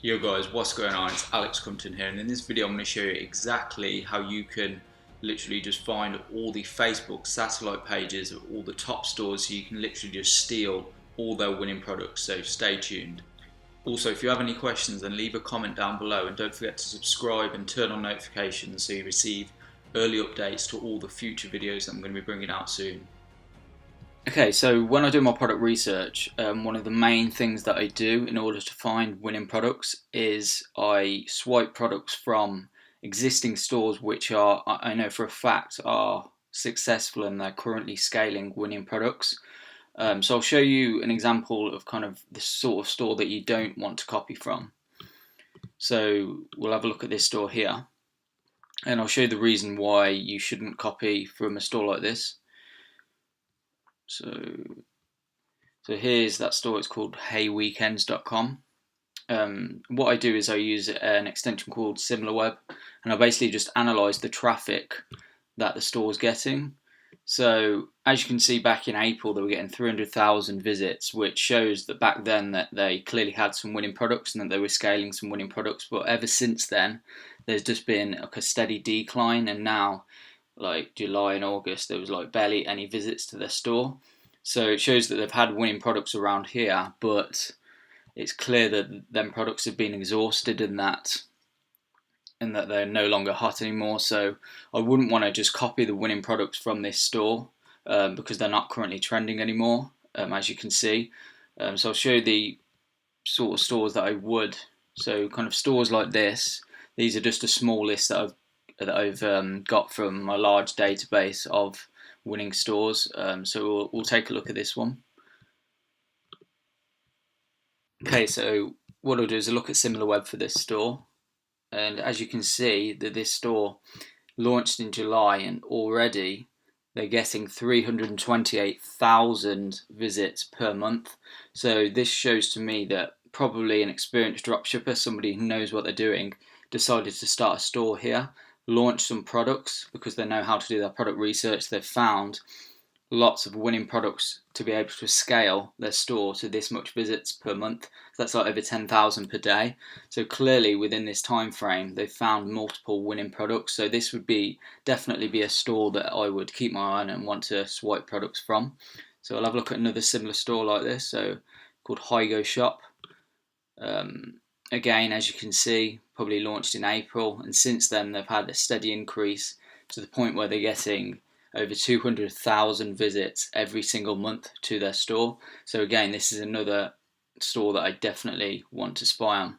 Yo guys, what's going on? It's Alex Crumpton here, and in this video I'm going to show you exactly how you can literally just find all the Facebook satellite pages of all the top stores, so you can literally just steal all their winning products, so stay tuned. Also, if you have any questions, then leave a comment down below, and don't forget to subscribe and turn on notifications so you receive early updates to all the future videos that I'm going to be bringing out soon. Okay, so when I do my product research, one of the main things that I do in order to find winning products is I swipe products from existing stores which I know for a fact are successful and they're currently scaling winning products. So I'll show you an example of kind of the sort of store that you don't want to copy from. So we'll have a look at this store here, and I'll show you the reason why you shouldn't copy from a store like this. So here's that store. It's called heyweekends.com. What I do is I use an extension called SimilarWeb, and I basically just analyze the traffic that the store's getting. So as you can see, back in April they were getting 300,000 visits, which shows that back then that they clearly had some winning products and that they were scaling some winning products. But ever since then there's just been like a steady decline, and now like July and August there was like barely any visits to their store. So it shows that they've had winning products around here, but it's clear that them products have been exhausted and that they're no longer hot anymore. So I wouldn't want to just copy the winning products from this store because they're not currently trending anymore, as you can see. So I'll show you the sort of stores that I would. So kind of stores like this, these are just a small list that I've got from my large database of winning stores. So we'll take a look at this one. Okay, so what I'll do is I'll look at SimilarWeb for this store, and as you can see that this store launched in July and already they're getting 328,000 visits per month. So this shows to me that probably an experienced dropshipper, somebody who knows what they're doing, decided to start a store here, launch some products because they know how to do their product research. They've found lots of winning products to be able to scale their store to this much visits per month. So that's like over 10,000 per day. So clearly within this time frame they've found multiple winning products. So this would definitely be a store that I would keep my eye on and want to swipe products from. So I'll have a look at another similar store like this, so called Hygo Shop. Again, as you can see, probably launched in April, and since then they've had a steady increase to the point where they're getting over 200,000 visits every single month to their store. So again, this is another store that I definitely want to spy on.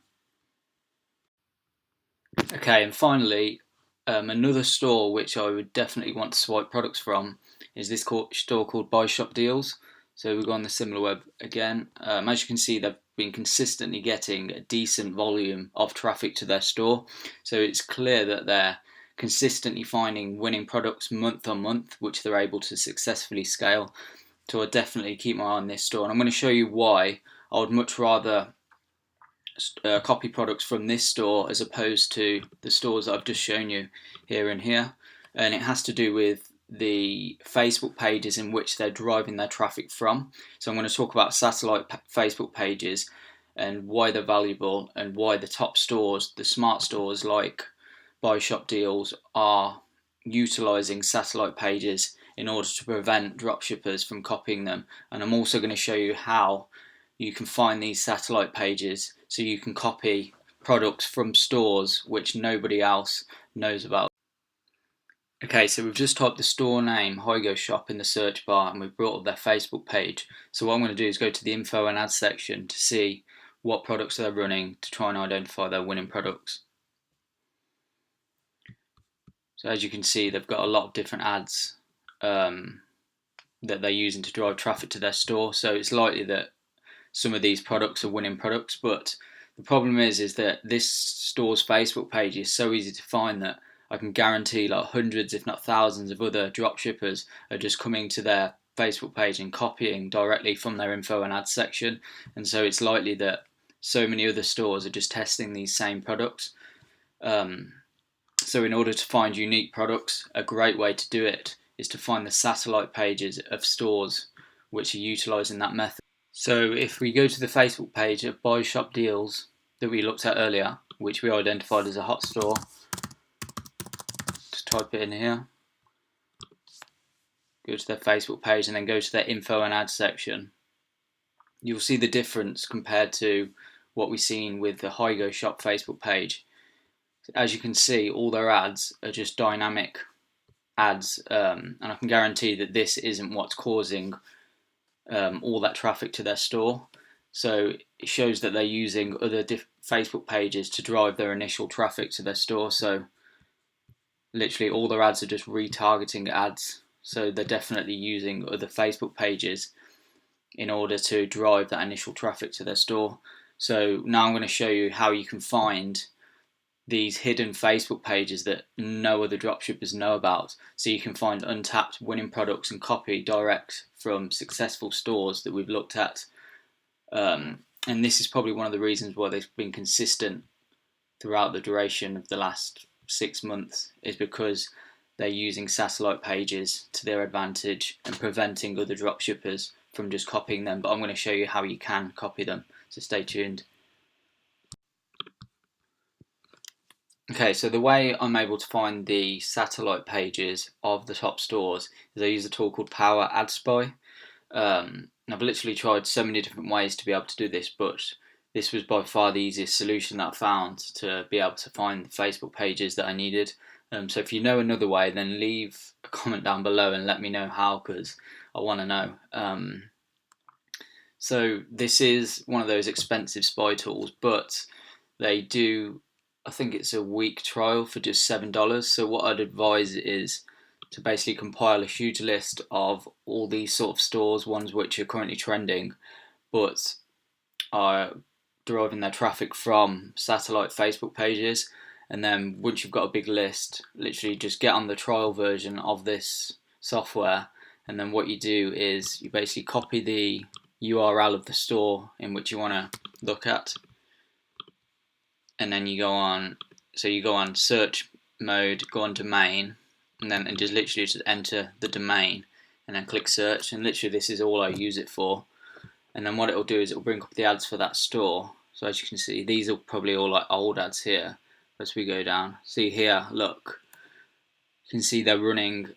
Okay, and finally, another store which I would definitely want to swipe products from is this store called Buy Shop Deals. So we go on the SimilarWeb again. As you can see, they've been consistently getting a decent volume of traffic to their store. So it's clear that they're consistently finding winning products month on month, which they're able to successfully scale. So I definitely keep my eye on this store, and I'm going to show you why I would much rather copy products from this store as opposed to the stores that I've just shown you here and here. And it has to do with the Facebook pages in which they're driving their traffic from. So I'm going to talk about satellite Facebook pages and why they're valuable, and why the top stores, the smart stores like Buy Shop Deals, are utilizing satellite pages in order to prevent dropshippers from copying them. And I'm also going to show you how you can find these satellite pages so you can copy products from stores which nobody else knows about. Okay, so we've just typed the store name Hygo Shop in the search bar and we've brought up their Facebook page. So what I'm going to do is go to the info and ads section to see what products they're running to try and identify their winning products. So as you can see, they've got a lot of different ads that they're using to drive traffic to their store. So it's likely that some of these products are winning products, but the problem is that this store's Facebook page is so easy to find that I can guarantee like hundreds, if not thousands, of other dropshippers are just coming to their Facebook page and copying directly from their info and ads section. And so it's likely that so many other stores are just testing these same products. So in order to find unique products, a great way to do it is to find the satellite pages of stores which are utilising that method. So if we go to the Facebook page of Buy Shop Deals, that we looked at earlier, which we identified as a hot store. Just type it in here. Go to their Facebook page and then go to their info and ads section. You'll see the difference compared to what we've seen with the Hygo shop Facebook page. As you can see, all their ads are just dynamic ads, and I can guarantee that this isn't what's causing all that traffic to their store. So it shows that they're using other Facebook pages to drive their initial traffic to their store. So literally all their ads are just retargeting ads. So they're definitely using other Facebook pages in order to drive that initial traffic to their store. So now I'm going to show you how you can find these hidden Facebook pages that no other dropshippers know about. So you can find untapped winning products and copy direct from successful stores that we've looked at. And this is probably one of the reasons why they've been consistent throughout the duration of the last 6 months, is because they're using satellite pages to their advantage and preventing other dropshippers from just copying them. But I'm going to show you how you can copy them, so stay tuned. Okay, so the way I'm able to find the satellite pages of the top stores is I use a tool called Power Ad Spy. I've literally tried so many different ways to be able to do this, but this was by far the easiest solution that I found to be able to find the Facebook pages that I needed. So if you know another way, then leave a comment down below and let me know how, because I want to know. So this is one of those expensive spy tools, but they do, I think it's a week trial for just $7. So what I'd advise is to basically compile a huge list of all these sort of stores, ones which are currently trending, but are deriving their traffic from satellite Facebook pages. And then once you've got a big list, literally just get on the trial version of this software. And then what you do is you basically copy the URL of the store in which you want to look at. And then you go on, so you go on search mode, go on domain, and just literally just enter the domain and then click search. And literally this is all I use it for. And then what it will do is it will bring up the ads for that store. So as you can see, these are probably all like old ads here. As we go down, see here, look, you can see they're running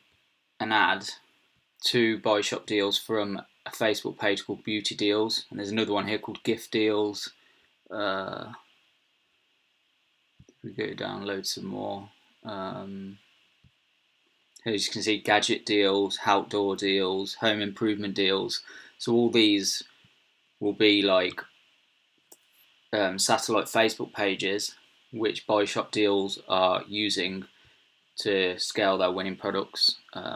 an ad to buy shop deals from a Facebook page called Beauty Deals, and there's another one here called Gift Deals. We go down, load some more. Here you can see gadget deals, outdoor deals, home improvement deals. So all these will be like satellite Facebook pages which Buy Shop Deals are using to scale their winning products. So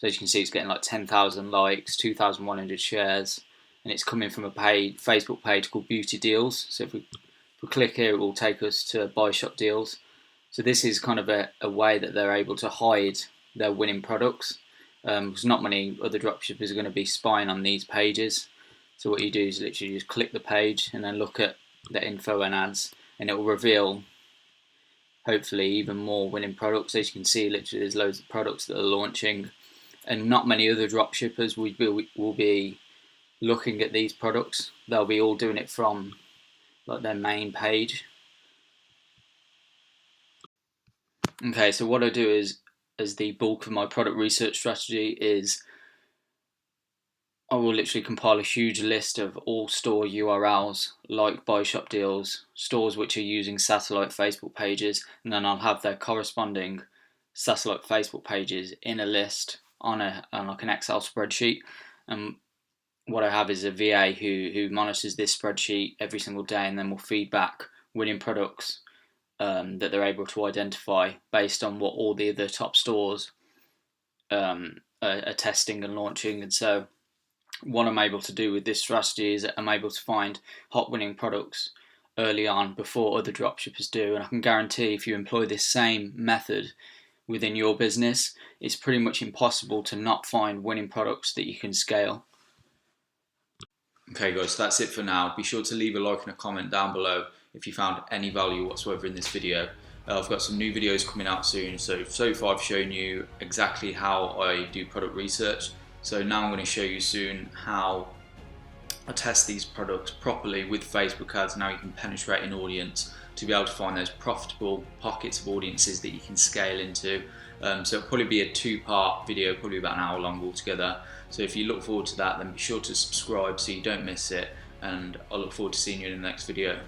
as you can see, it's getting like 10,000 likes, 2,100 shares, and it's coming from a Facebook page called Beauty Deals. So if we click here, it will take us to Buy Shop Deals. So this is kind of a way that they're able to hide their winning products, because not many other dropshippers are going to be spying on these pages. So what you do is literally just click the page and then look at the info and ads, and it will reveal hopefully even more winning products. As you can see, literally there's loads of products that are launching, and not many other dropshippers will be looking at these products. They'll be all doing it from like their main page. Okay, so what I do is, as the bulk of my product research strategy, is I will literally compile a huge list of all store URLs like Buy Shop Deals, stores which are using satellite Facebook pages, and then I'll have their corresponding satellite Facebook pages in a list on like an Excel spreadsheet. And what I have is a VA who monitors this spreadsheet every single day, and then will feed back winning products that they're able to identify based on what all the other top stores are testing and launching. And so what I'm able to do with this strategy is that I'm able to find hot winning products early on before other dropshippers do. And I can guarantee if you employ this same method within your business, it's pretty much impossible to not find winning products that you can scale. Okay guys, so that's it for now. Be sure to leave a like and a comment down below if you found any value whatsoever in this video. I've got some new videos coming out soon. So far I've shown you exactly how I do product research. So now I'm going to show you soon how I test these products properly with Facebook ads. Now you can penetrate an audience to be able to find those profitable pockets of audiences that you can scale into. So it'll probably be a 2-part video, probably about an hour long altogether. So if you look forward to that, then be sure to subscribe so you don't miss it, and I look forward to seeing you in the next video.